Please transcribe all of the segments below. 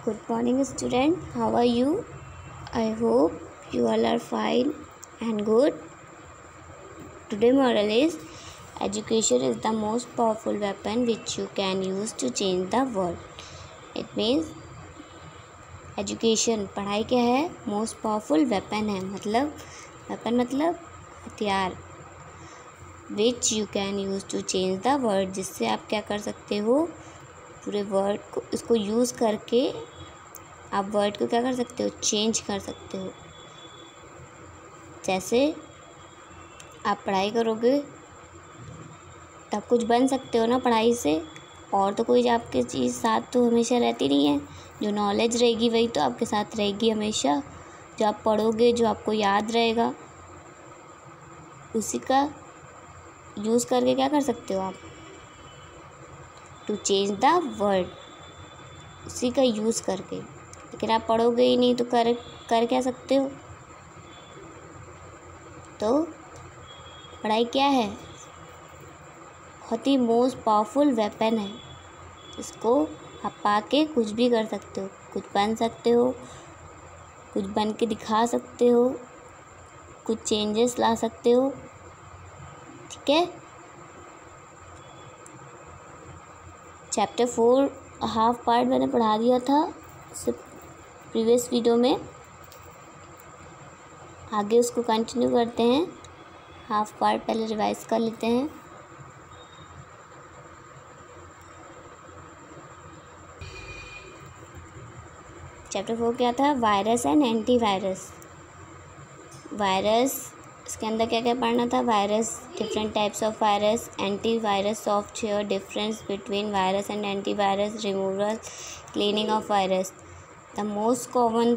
Good morning, student. How are you? I hope you all are fine and good. Today moral is education is the most powerful weapon which you can use to change the world. It means education पढ़ाई क्या है? Most powerful weapon है. मतलब हथियार which you can use to change the world, जिससे आप क्या कर सकते हो, पूरे वर्ड को इसको यूज़ करके आप वर्ड को क्या कर सकते हो, चेंज कर सकते हो। जैसे आप पढ़ाई करोगे तब कुछ बन सकते हो ना पढ़ाई से, और तो कोई आपके चीज़ साथ तो हमेशा रहती नहीं है। जो नॉलेज रहेगी वही तो आपके साथ रहेगी हमेशा। जो आप पढ़ोगे, जो आपको याद रहेगा, उसी का यूज़ करके क्या कर सकते हो आप, टू चेंज द वर्ल्ड, उसी का यूज़ करके। लेकिन आप पढ़ोगे ही नहीं तो कर क्या सकते हो। तो पढ़ाई क्या है, बहुत ही मोस्ट पावरफुल वेपन है। इसको आप पाके कुछ भी कर सकते हो, कुछ बन सकते हो, कुछ बन के दिखा सकते हो, कुछ चेंजेस ला सकते हो। ठीक है। चैप्टर 4 हाफ पार्ट मैंने पढ़ा दिया था प्रीवियस वीडियो में। आगे उसको कंटिन्यू करते हैं। हाफ पार्ट पहले रिवाइज कर लेते हैं। चैप्टर 4 क्या था? Virus and antivirus. वायरस, इसके अंदर क्या क्या पढ़ना था? Virus, different types of virus, antivirus, software, difference between virus and antivirus, removal, cleaning of virus. The most common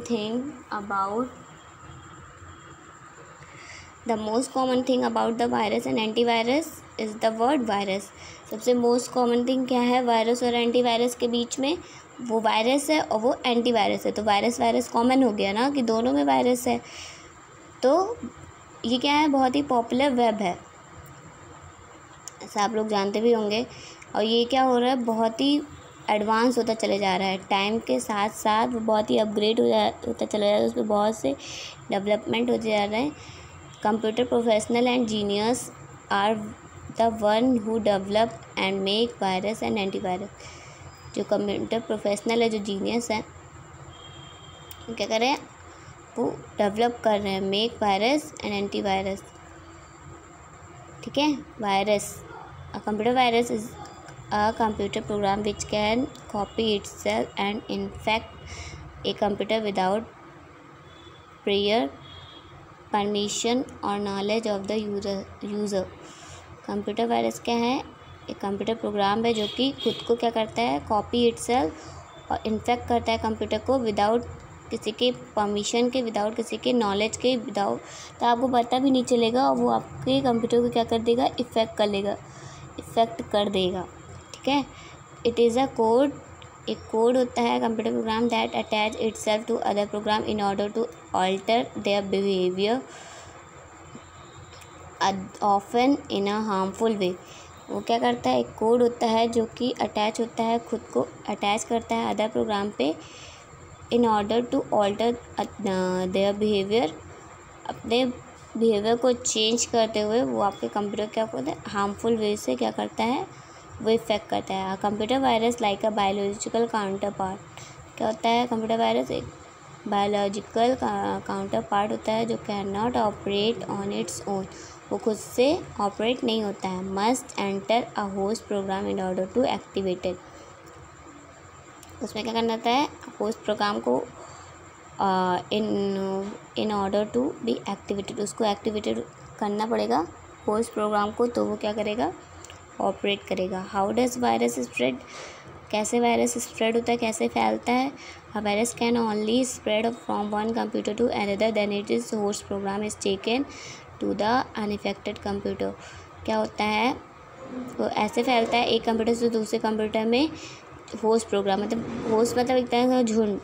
thing about the virus and antivirus is the word virus. सबसे most common thing क्या है virus और antivirus के बीच में? वो virus है और वो एंटीवायरस है। तो वायरस कॉमन हो गया ना कि दोनों में वायरस है। तो ये क्या है, बहुत ही पॉपुलर वेब है, ऐसा आप लोग जानते भी होंगे। और ये क्या हो रहा है, बहुत ही एडवांस होता चले जा रहा है। टाइम के साथ साथ वो बहुत ही अपग्रेड होता चला जा रहा है। उसमें बहुत से डेवलपमेंट होते जा रहे हैं। Computer professional and genius are the one who develop and make virus and antivirus. जो कंप्यूटर प्रोफेशनल है, जो जीनियस है, वो क्या कर रहे हैं, वो डेवलप कर रहे हैं मेक वायरस एंड एंटीवायरस। ठीक है। Virus, a computer virus is a computer program which can copy itself and infect a computer without prior permission or knowledge of the user। Computer virus क्या है? एक computer program है जो कि खुद को क्या करता है, कॉपी इटसेल्फ और इन्फेक्ट करता है कंप्यूटर को विदाउट किसी के परमिशन के, विदाउट किसी के नॉलेज के, विदाउट, तो आपको पता भी नहीं चलेगा और वो आपके कंप्यूटर को क्या कर देगा, इफ़ेक्ट कर देगा। ठीक है। इट इज़ अ कोड, एक कोड होता है computer program that attach itself to other program in order to alter their behaviour often in a harmful way. वो क्या करता है, एक कोड होता है जो कि अटैच होता है, खुद को अटैच करता है अदर प्रोग्राम पे in order to alter their behaviour, अपने बिहेवियर को चेंज करते हुए वो आपके कंप्यूटर क्या होता है, हार्मफुल वे से क्या करता है, वो इफ़ेक्ट करता है। Computer virus like a biological counterpart. क्या होता है कंप्यूटर वायरस? एक बायोलॉजिकल काउंटर पार्ट होता है जो cannot operate on its own, वो खुद से ऑपरेट नहीं होता है। Must enter a host program in order to activated. उसमें क्या करना होता है, होस्ट प्रोग्राम को in order to be activated, उसको एक्टिवेटेड करना पड़ेगा होस्ट प्रोग्राम को, तो वो क्या करेगा, ऑपरेट करेगा। How does virus spread? कैसे वायरस स्प्रेड होता है, कैसे फैलता है? A virus can only spread from one computer to another then it is host program is taken to the uninfected computer. क्या होता है, वो ऐसे फैलता है एक कंप्यूटर से दूसरे कंप्यूटर में। होस्ट प्रोग्राम मतलब होस्ट मतलब एक तरह का झुंड,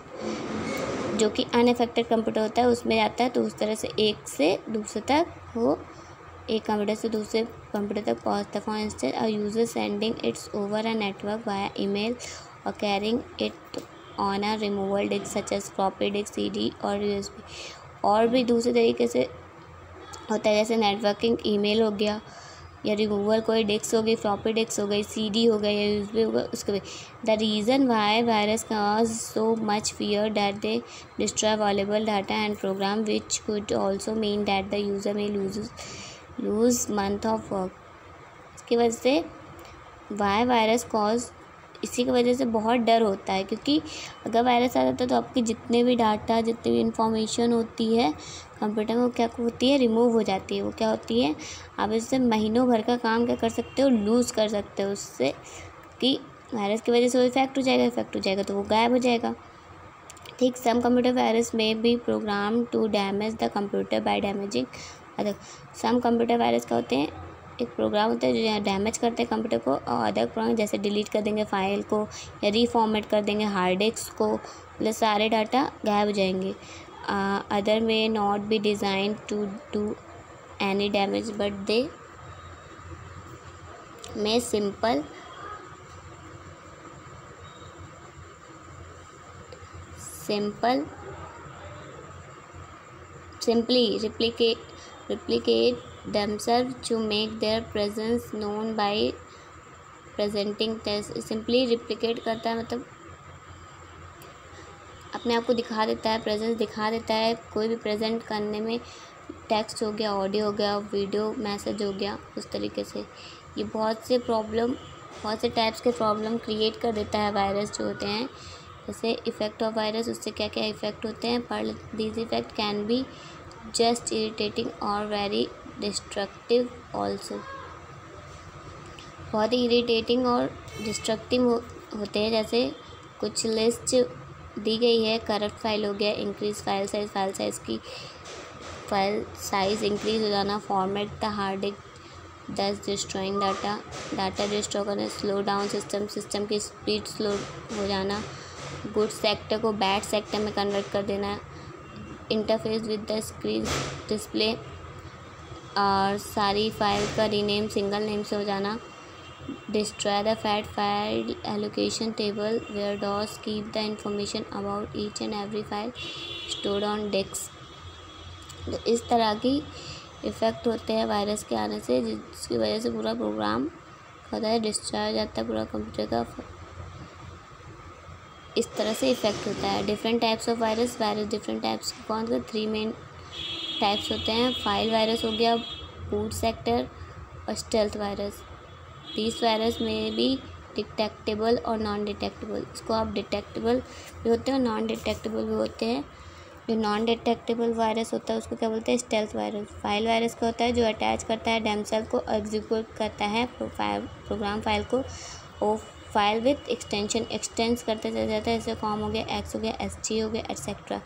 जो कि अनइफेक्टेड कंप्यूटर होता है उसमें जाता है, तो उस तरह से एक से दूसरे तक वो एक कंप्यूटर से दूसरे कंप्यूटर तक पहुँचता है। For instance a user sending its over a network via email और carrying it on a removal disk such as floppy disk, CD और USB। और भी दूसरे तरीके से होता है, जैसे नेटवर्किंग ईमेल हो गया, या रिमूवल कोई डिस्क हो गई, फ्लॉपी डिस्क हो गई, CD हो गई या USB हो गई, उसके भी। The reason why virus cause so much fear that they destroy valuable data and program which could also mean that the user may lose month of work. इसकी वजह से वाई वायरस कॉज, इसी की वजह से बहुत डर होता है, क्योंकि अगर वायरस आ जाता है तो आपकी जितने भी डाटा, जितनी भी इंफॉर्मेशन होती है कंप्यूटर में, वो क्या होती है, रिमूव हो जाती है। वो क्या होती है, आप इससे महीनों भर का काम क्या कर सकते हो, लूज़ कर सकते हो उससे, कि वायरस की वजह से वो इफेक्ट हो जाएगा तो वो गायब हो जाएगा। ठीक, some computer virus may be program to damage the computer by damaging other. Some computer virus क्या होते हैं, एक प्रोग्राम होता है जो यहाँ डैमेज करते हैं कंप्यूटर को, और अदर प्रोग्राम जैसे डिलीट कर देंगे फाइल को या रीफॉर्मेट कर देंगे हार्ड डिस्क को, मतलब सारे डाटा गायब हो जाएंगे। Other may not be design to do any damage but they may simply replicate themselves to make their presence known by presenting text। Simply replicate करता है, मतलब अपने आप को दिखा देता है, प्रेजेंस दिखा देता है कोई भी प्रेजेंट करने में, टेक्स्ट हो गया, ऑडियो हो गया, वीडियो मैसेज हो गया, उस तरीके से। ये बहुत से टाइप्स के प्रॉब्लम क्रिएट कर देता है वायरस जो होते हैं। जैसे इफ़ेक्ट ऑफ वायरस, उससे क्या क्या इफ़ेक्ट होते हैं, पर this effect can be just irritating और वेरी डिस्ट्रक्टिव ऑल्सो। बहुत ही इरिटेटिंग और डिस्ट्रक्टिव होते हैं। जैसे कुछ लिस्ट दी गई है, करप्ट फाइल हो गया, इंक्रीज फाइल साइज इंक्रीज हो जाना, फॉर्मेट द हार्ड डिस्क दस डिस्ट्रॉइंग डाटा डिस्ट्रॉय करना, स्लो डाउन सिस्टम की स्पीड स्लो हो जाना, गुड सेक्टर को बैड सेक्टर में कन्वर्ट कर देना, interface with the screen display, और सारी फाइल का रीनेम सिंगल नेम से हो जाना, destroy the FAT file allocation table where DOS keep the information about each and every file stored on disk. तो इस तरह की इफ़ेक्ट होते हैं वायरस के आने से, जिसकी वजह से पूरा प्रोग्राम होता है, डिस्ट्रॉय हो जाता है पूरा कंप्यूटर का। इस तरह से इफ़ेक्ट होता है। Different types of virus different types कौन से 3 मेन टाइप्स होते हैं। फाइल वायरस हो गया, बूट सेक्टर और स्टेल्थ वायरस। दिस वायरस में भी डिटेक्टेबल और नॉन डिटेक्टेबल, इसको आप डिटेक्टेबल भी होते हैं और नॉन डिटेक्टेबल भी होते हैं। जो नॉन डिटेक्टेबल वायरस होता है उसको क्या बोलते हैं, स्टेल्थ वायरस। फाइल वायरस का होता है जो अटैच करता है डेमसेल्फ को, एग्जीक्यूट करता है प्रोग्राम फाइल को, और फाइल विथ एक्सटेंस करते चला जाता है। जैसे कॉम हो गया, एक्स हो गया, SG हो गया, एट्सेट्रा।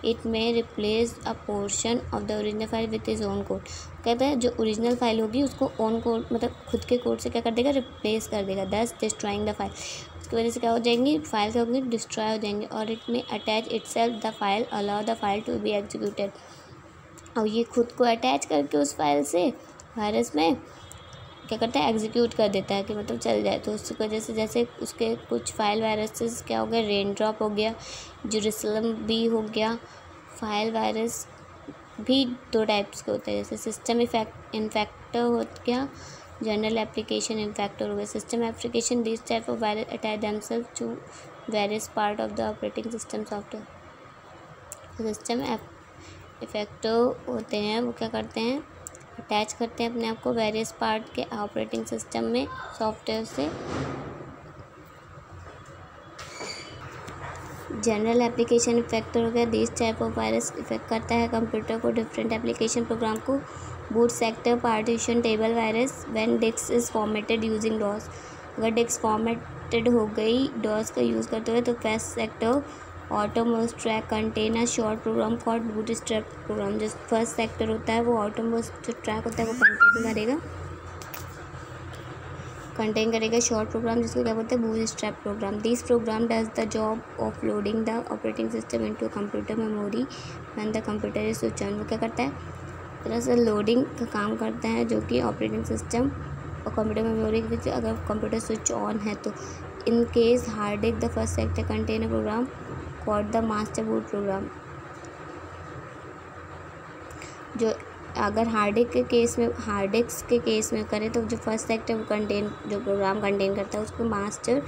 इट में replace a portion of the original file with is own code. कहते हैं जो ओरिजिनल फाइल होगी उसको ओन कोड, मतलब खुद के कोड से क्या कर देगा, रिप्लेस कर देगा, दस डिस्ट्रॉइंग द फाइल। उसकी वजह से क्या हो जाएंगी, फाइल क्या होगी, डिस्ट्रॉय हो जाएंगे। और it may attach itself the file, allow the file to be executed. और ये खुद को अटैच करके उस फाइल से वायरस में क्या करता है, एग्जीक्यूट कर देता है कि मतलब चल जाए। तो उसकी वजह से जैसे उसके कुछ फाइल वायरसेस क्या हो गया, रेन ड्रॉप हो गया, जेरूसलम भी हो गया। फाइल वायरस भी 2 टाइप्स के होते हैं, जैसे सिस्टम इन्फेक्टर हो गया, जनरल एप्लीकेशन इन्फेक्टर हो गया। System application, this type of virus attach themselves to various part of the operating system software. System infector होते हैं, वो क्या करते हैं, अटैच करते हैं अपने आप को वेरियस पार्ट के ऑपरेटिंग सिस्टम में सॉफ्टवेयर से। जनरल एप्लीकेशन इफेक्टर हो गया, this type of virus infect करता है कंप्यूटर को, डिफरेंट एप्लीकेशन प्रोग्राम को। Boot sector partition table virus, when disk is formatted using DOS. अगर डिस्क फॉर्मेटेड हो गई डॉस का यूज़ करते हुए तो first sector outermost track contain a short program called bootstrap program. जो फर्स्ट सेक्टर होता है वो ऑटोमोस्ट जो ट्रैक होता है वो कंटेन करेगा शॉर्ट प्रोग्राम, जिसको क्या बोलते हैं, bootstrap program. This program does the job of loading the operating system into computer memory when the computer is switch on. वो क्या करता है, तरह से लोडिंग का काम करता है, जो कि ऑपरेटिंग सिस्टम और कंप्यूटर मेमोरी के बीच अगर कंप्यूटर स्विच ऑन है तो in case hard disk the first sector contain a program called the master boot program. जो अगर हार्ड डिस्क के केस में करें तो जो फर्स्ट सेक्टर जो प्रोग्राम कंटेन करता है उसको मास्टर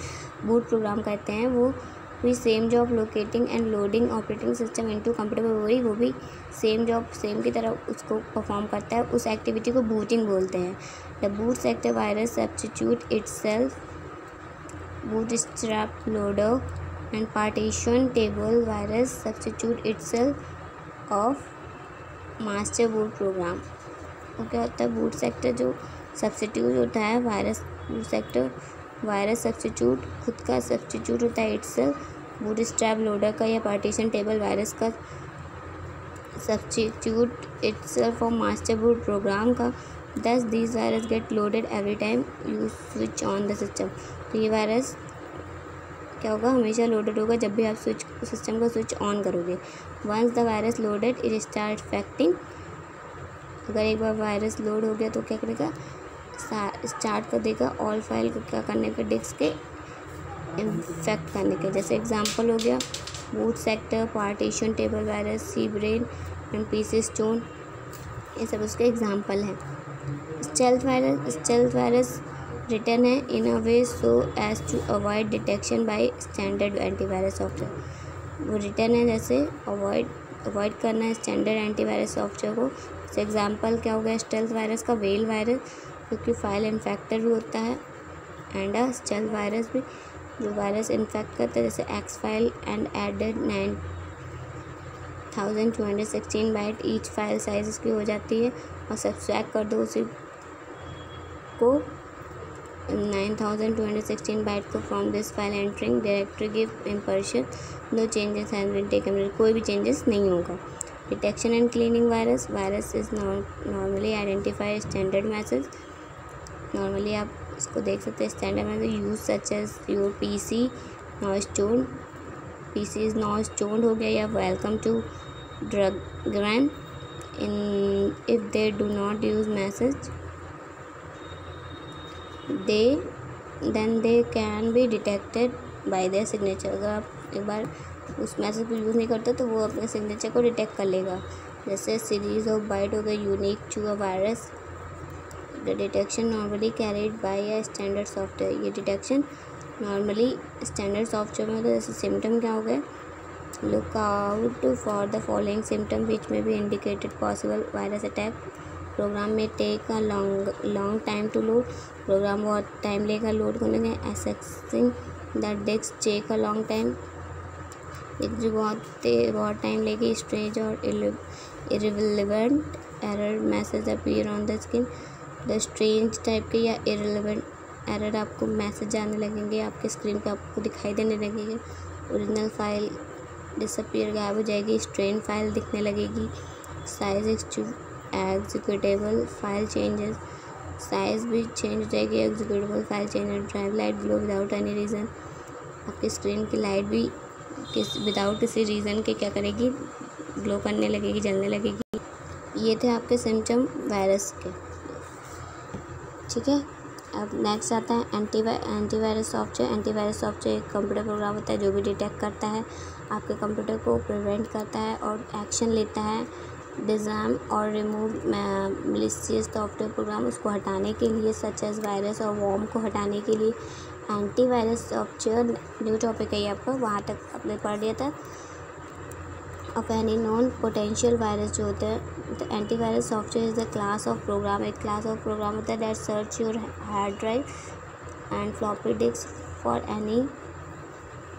बूट प्रोग्राम कहते हैं. वो भी same job locating and loading operating system into computer memory, वो भी सेम जॉब सेम की तरह उसको परफॉर्म करता है. उस एक्टिविटी को बूटिंग बोलते हैं. The boot sector virus substitute itself bootstrap loader and partition table virus substitute itself of master boot program. वो क्या होता है, बूट सेक्टर जो सब्स्टिट्यूट होता है वायरस सब्स्टिट्यूट खुद का सब्स्टिट्यूट होता है इटसेल्फ बूटस्ट्रैप लोडर का या पार्टीशन टेबल वायरस का substitute itself of master boot program का. Thus this virus get loaded every time you switch on the system. तो ये वायरस क्या होगा, हमेशा लोडेड होगा जब भी आप सिस्टम को स्विच ऑन करोगे. Once the virus loaded it start infecting. अगर एक बार वायरस लोड हो गया तो क्या करेगा, स्टार्ट कर देगा ऑल फाइल को क्या करने के, डिस्क के इन्फेक्ट करने के. जैसे एग्जांपल हो गया boot sector, partition table virus, C brain and PC stone, ये सब उसके एग्जांपल हैं. स्टेल्थ वायरस रिटर्न है in a way so as to avoid detection by standard antivirus software. वो रिटर्न है जैसे अवॉइड करना है स्टैंडर्ड एंटीवायरस सॉफ्टवेयर को. जैसे एग्जांपल क्या हो गया स्टेल्थ वायरस का, वेल वायरस क्योंकि फाइल इन्फेक्टर भी होता है, एंड स्टेल्थ वायरस भी जो वायरस इन्फेक्ट करता है. जैसे exe file and added 9216 byte each file size उसकी हो जाती है और सब्सट्रैक्ट कर दो उसी को 9216 बाइट को from this file entering directory give impression no changes has been taken. कोई भी चेंजेस नहीं होगा. Detection and cleaning virus is normally identify standard message. Normally आप इसको देख सकते हैं standard message use such as your PC is not stoned हो गया, या welcome to drugram in if they do not use message then they can be detected by their signature. अगर आप एक बार उस मैसेज को यूज़ नहीं करते तो वो अपने सिग्नेचर को डिटेक्ट कर लेगा. जैसे सीरीज ऑफ बाइट हो गई unique to a virus. The detection normally carried by a standard software. ये डिटेक्शन नॉर्मली स्टैंडर्ड सॉफ्टवेयर में होता है. जैसे सिम्टम क्या हो गए, look out for the following symptom which may be indicated possible virus attack. Program may take a long time to load. Program बहुत time लेगा लोड करने में. Accessing the disk take a long time. Disk बहुत time लेगी. Strange और irrelevant error message appear on the screen. The strange type के या irrelevant error आपको मैसेज आने लगेंगे आपके स्क्रीन पे, आपको दिखाई देने लगेंगे. ओरिजिनल फाइल डिसअपीयर गायब हो जाएगी. स्ट्रेन फाइल दिखने लगेगी. Size executable file changes. Size भी चेंज हो जाएगी. Executable file change. Drive light glow without any reason. आपकी स्क्रीन की लाइट भी विदाउट किसी रीज़न के क्या करेगी, ग्लो करने लगेगी, जलने लगेगी. ये थे आपके सिम्टम वायरस के. ठीक है, अब नेक्स्ट आता है एंटीवायरस सॉफ्टवेयर. एंटीवायरस सॉफ्टवेयर एक कंप्यूटर प्रोग्राम होता है जो भी डिटेक्ट करता है आपके कंप्यूटर को, प्रिवेंट करता है और एक्शन लेता है डिज़ाइन और रिमूव मैलिशियस सॉफ्टवेयर प्रोग्राम, उसको हटाने के लिए, सच एज वायरस और वॉर्म को हटाने के लिए. एंटीवायरस सॉफ्टवेयर न्यू टॉपिक है ये आपका, वहाँ तक आपने पढ़ लिया था. Of any known potential virus जो होता है, तो antivirus software is the class of program. एक क्लास ऑफ प्रोग्राम होता है that search your hard drive and floppy disk for any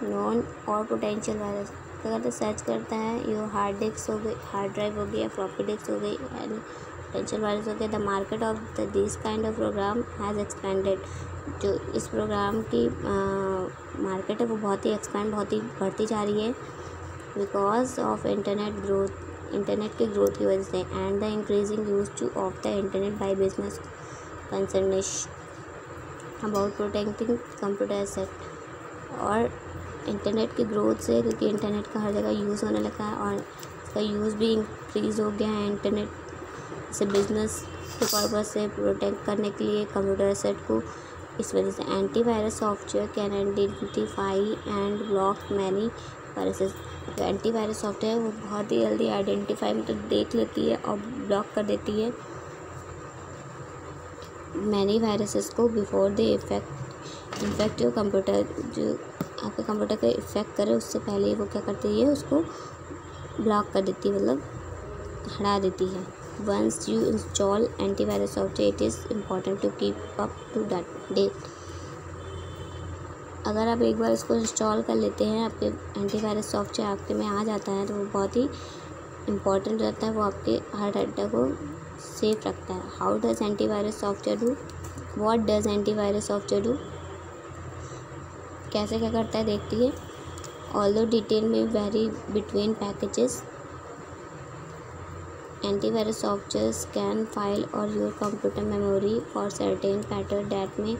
known और पोटेंशियल वायरस. अगर सर्च करता है योर हार्ड डिस्क हो गई, हार्ड ड्राइव हो गई या फ्लॉपी डिस्क हो गई एंड पोटेंशियल वायरस हो गया. The market of this kind of program has expanded. जो इस प्रोग्राम की मार्केट है वो बहुत ही बढ़ती जा रही है बिकॉज ऑफ इंटरनेट की ग्रोथ की वजह से and the increasing use to of the internet by business कंसर्नेशन अबाउट प्रोटेक्टिंग कंप्यूटर एसेट. और इंटरनेट की ग्रोथ से, क्योंकि इंटरनेट का हर जगह यूज़ होने लगा है और इसका यूज़ भी इंक्रीज़ हो गया है. इंटरनेट से बिजनेस के पर्पज़ से प्रोटेक्ट करने के लिए कंप्यूटर एसेट को इस वजह से antivirus software can identify and block many viruses. जो एंटीवायरस सॉफ्टवेयर वो बहुत ही जल्दी आइडेंटिफाई मतलब देख लेती है और ब्लॉक कर देती है मैनी वायरसेस को before they infect your computer. जो आपके कंप्यूटर का इफ़ेक्ट करे उससे पहले वो क्या करती है, उसको ब्लॉक कर देती है, मतलब हटा देती है। Once you install antivirus software it is important to keep up to date. अगर आप एक बार इसको इंस्टॉल कर लेते हैं, आपके एंटीवायरस सॉफ्टवेयर आपके में आ जाता है, तो वो बहुत ही इम्पॉर्टेंट रहता है, वो आपके हर डाटा को सेफ रखता है। How does antivirus software do, what does antivirus software do, कैसे क्या करता है देखती है। Although detail may vary between packages, antivirus software scan file और your computer memory for certain pattern that may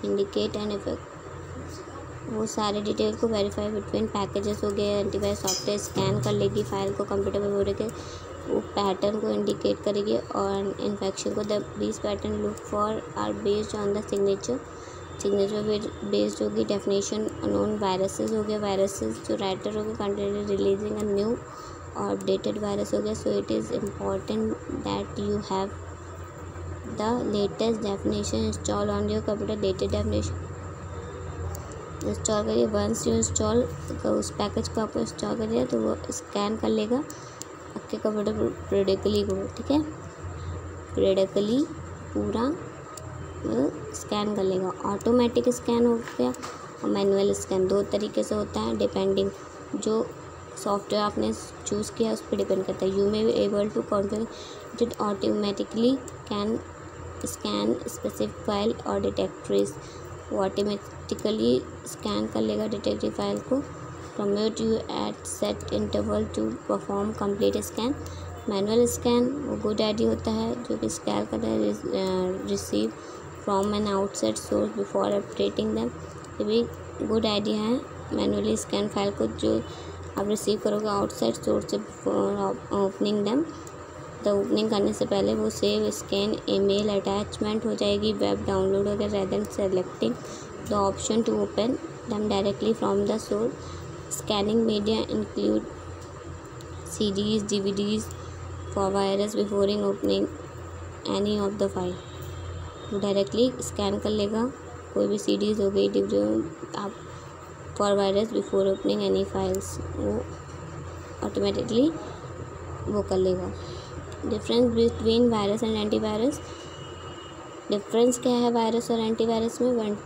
indicate an effect. वो सारे detail को वेरीफाई बिटवीन पैकेजेस हो गए। एंटीवायरस सॉफ्टवेयर स्कैन कर लेगी फाइल को, कंप्यूटर मेमोरी के वो पैटर्न को इंडिकेट करेगी और इन्फेक्शन को। These pattern look for are based on the signature based होगी। डेफिनेशन अननोन वायरसेस हो गए, वायरसेस जो राइटर हो गए, कंटेनर रिलीजिंग अ न्यू और अपडेटेड वायरस हो गया। So it is important that you have the latest definition install on your computer. Latest definition install करिए। वंस यू इंस्टॉल उस पैकेज को आपको इंस्टॉल करिए तो वो स्कैन कर लेगा आपके कंप्यूटर प्रोडक्टली को, ठीक है, प्रोडक्टली पूरा स्कैन कर लेगा। ऑटोमेटिक स्कैन हो गया और मैनुअल स्कैन, दो तरीके से होता है डिपेंडिंग जो सॉफ्टवेयर आपने चूज़ किया उस पर डिपेंड करता है। You may be able to configure it automatically can scan specific file और डिटेक्टरीज। वो ऑटोमेटिकली स्कैन कर लेगा डिटेक्टिव फाइल को। Prompt you at set interval to perform complete scan. Manual scan वो गुड आइडिया होता है जो कि स्कैन कर रहा है receive from an outside source before updating them. ये भी गुड आइडिया है मैनुअली स्कैन फाइल को जो आप रिसीव करोगे आउटसाइड सोर्स से बिफोर ओपनिंग दैम। तो ओपनिंग करने से पहले वो सेव स्कैन ईमेल अटैचमेंट हो जाएगी, वेब डाउनलोड हो गया, rather than selecting the option to open them directly from the source. Scanning media include CDs DVDs for virus before in opening any of the file. वो directly scan कर लेगा कोई भी CDs हो गई DVD आप for virus before opening any files, वो automatically वो कर लेगा। Difference between virus and antivirus, difference क्या है वायरस और एंटीवायरस में।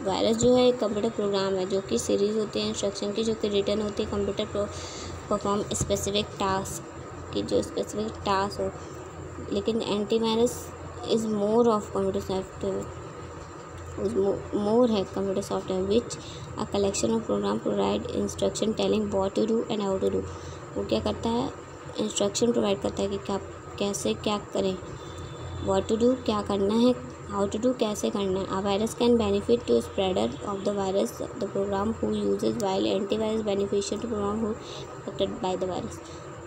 वायरस जो है एक कंप्यूटर प्रोग्राम है जो कि सीरीज़ होती है इंस्ट्रक्शन की जो कि रिटर्न होती है कंप्यूटर परफॉर्म स्पेसिफिक टास्क की, जो स्पेसिफिक टास्क हो। लेकिन antivirus is more of computer software, more है computer software which a collection of program provide instruction telling what to do and how to do. वो क्या करता है, इंस्ट्रक्शन प्रोवाइड करता है कि क्या कैसे क्या करें, व्हाट टू डू क्या करना है, हाउ टू डू कैसे करना है। A virus can benefit to spreader of the virus the program who uses while antivirus beneficial to program who affected by the virus.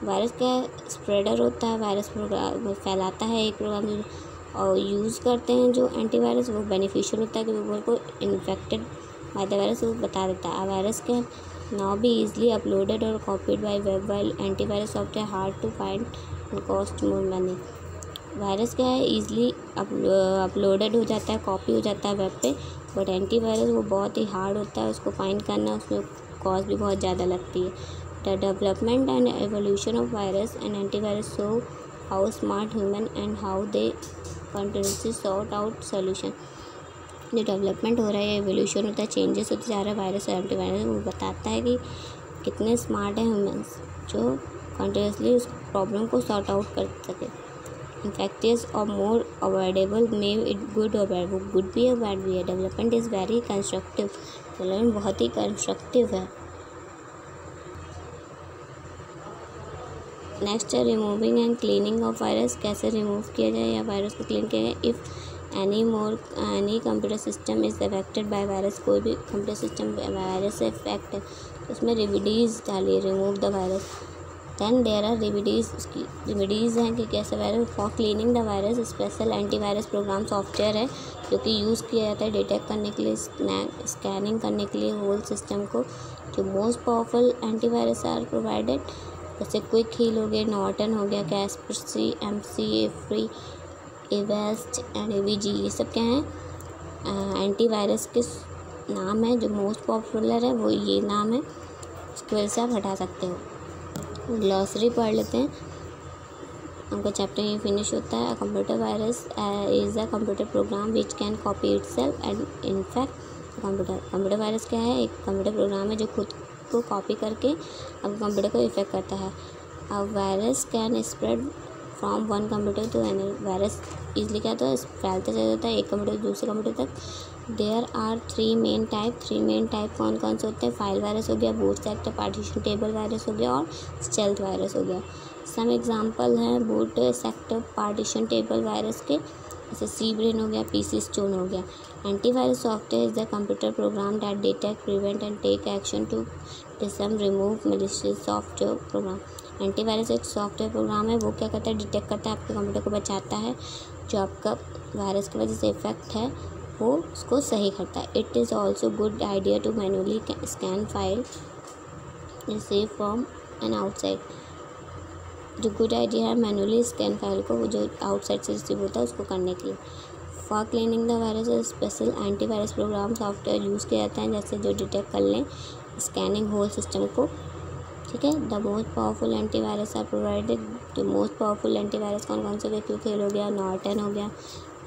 Virus क्या स्प्रेडर होता है, virus program फैलाता है एक प्रोग्राम और यूज़ करते हैं जो एंटीवायरस वो बेनिफिशियल होता है कि वो को इन्फेक्टेड बाय द वायरस वो बता देता है। A virus can now be easily uploaded or copied by web while antivirus software hard to find and cost more money। Virus क्या है ईज़िली अपलोडेड हो जाता है, कॉपी हो जाता है वेब पे, बट एंटीवायरस वो बहुत ही हार्ड होता है, उसको फाइंड करना उसमें कॉस्ट भी बहुत ज़्यादा लगती है। The development and evolution of virus and antivirus show how smart human and how they continuously sort out solution. जो डेवलपमेंट हो रहा है, एवोल्यूशन होता है, चेंजेस होते जा रहा है वायरस और एंटीवायरस, वो बताता है कि कितने स्मार्ट हैं ह्यूमंस जो कंटिन्यूसली उस प्रॉब्लम को सॉर्ट आउट कर सके। इन्फेक्टियस और more avoidable may it good और बैड, वो गुड भी है बैड भी है। Development is very constructive, development बहुत ही कंस्ट्रक्टिव है। नेक्स्ट है removing and cleaning of virus, कैसे रिमूव किया जाए या वायरस को क्लीन किया जाए। If any computer system is affected by virus, कोई भी कंप्यूटर सिस्टम वायरस से अफेक्ट है तो उसमें रेमेडीज़ डालिए, remove the virus. Then there are remedies, उसकी रेमेडीज़ हैं कि कैसे virus. For cleaning the virus special antivirus program software है जो कि यूज़ किया जाता है डिटेक्ट करने के लिए, स्कैनिंग करने के लिए होल सिस्टम को। जो most powerful antivirus are provided, जैसे क्विक हील हो गया, नॉर्टन हो गया, कैस्परसी, एमसी, एफ्री, एवेस्ट एंड एवीजी, ये सब क्या हैं एंटीवायरस के नाम है। जो मोस्ट पॉपुलर है वो ये नाम है, इसकी वजह से आप हटा सकते हो। ग्लॉसरी पढ़ लेते हैं, हमका चैप्टर ये फिनिश होता है। Computer virus is a computer program which can copy itself and in fact computer virus क्या है, एक कंप्यूटर प्रोग्राम है जो खुद को कॉपी करके अब कंप्यूटर को इफेक्ट करता है। A virus can spread from one computer to another, virus easily क्या होता है फैलता चला जाता है एक कंप्यूटर दूसरे कंप्यूटर तक। There are three main type कौन कौन से होते हैं, फाइल वायरस हो गया, boot sector partition table virus हो गया और स्टेल्थ वायरस हो गया। सम एग्जांपल हैं boot sector partition table virus के, जैसे सी ब्रेन हो गया, पीसी स्टोन हो गया। Antivirus software is the computer program that detect, prevent and take action to disarm remove malicious software program. Antivirus एक सॉफ्टवेयर प्रोग्राम है, वो क्या करता है डिटेक्ट करता है, आपके कंप्यूटर को बचाता है जो आपका वायरस की वजह से इफेक्ट है वो उसको सही करता है। It is also good idea to manually scan file receive from an outside. जो गुड आइडिया है मैनुअली स्कैन फाइल को, वो जो आउटसाइड से रिसीव होता है उसको करने के लिए। For cleaning the virus special antivirus program software use किया जाता है, जैसे जो डिटेक्ट कर लें स्कैनिंग होल सिस्टम को, ठीक है। The most powerful antivirus are provided, जो मोस्ट पावरफुल एंटीवायरस कौन कौन से क्विक हील हो गया, नॉर्टन हो गया,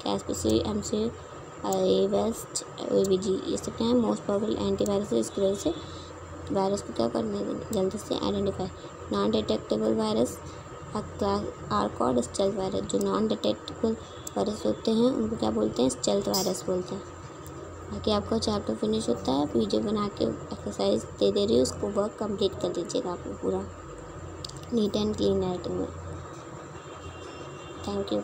कैस्परसी, एमसी, एवेस्ट, एवीजी, ये सब क्या है मोस्ट पावरफुल एंटीवायरस है। इसकी वजह से वायरस को क्या करने जल्दी से identify. Non detectable virus are called stealth virus, जो नॉन डिटेक्टेबल वायरस होते हैं उनको क्या बोलते हैं, स्टेल्थ वायरस बोलते हैं। बाकी आपका चैप्टर फिनिश होता है, वीडियो बना के एक्सरसाइज दे रही हूँ, उसको वर्क कंप्लीट कर दीजिएगा आप लोग पूरा नीट एंड क्लीन राइटिंग में। Thank you.